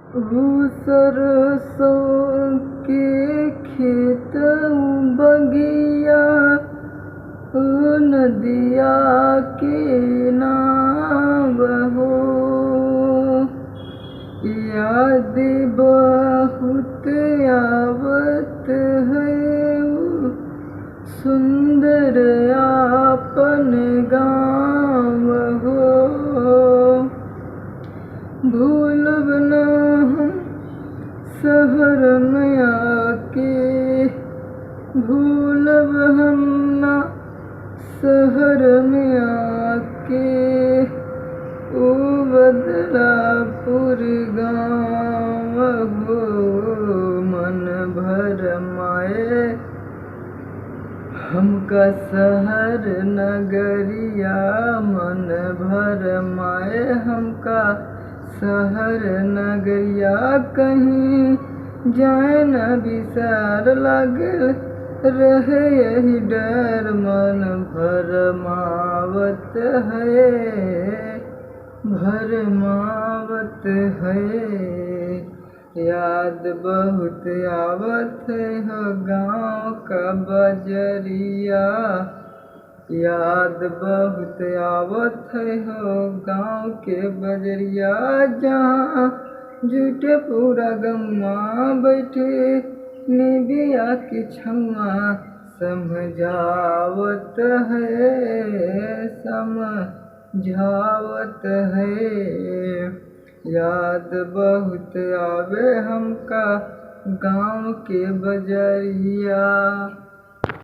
वो सरसों के खेत बगिया, ओ नदिया के नाव हो। याद बहुत आवत है वो सुंदर आपन गाँव हो। भूलब न हम शहर में आके, भूलब हम ना शहर में आके ओ बदलापुर गाँव हो। मन भर माए हमका शहर नगरिया, मन भर माए हमका शहर नगरिया। कहीं जाए न बिसार लागल रहे यही डर, मन भरमावत है, भरमावत है। याद बहुत आवत है हो गाँव का बजरिया, याद बहुत आवत है हो गाँव के बजरिया। जहाँ जुटे पूरा गम्मा बैठे निबिया की छम्मा, समझावत है, समझावत है। याद बहुत आवे हमका गाँव के बजरिया।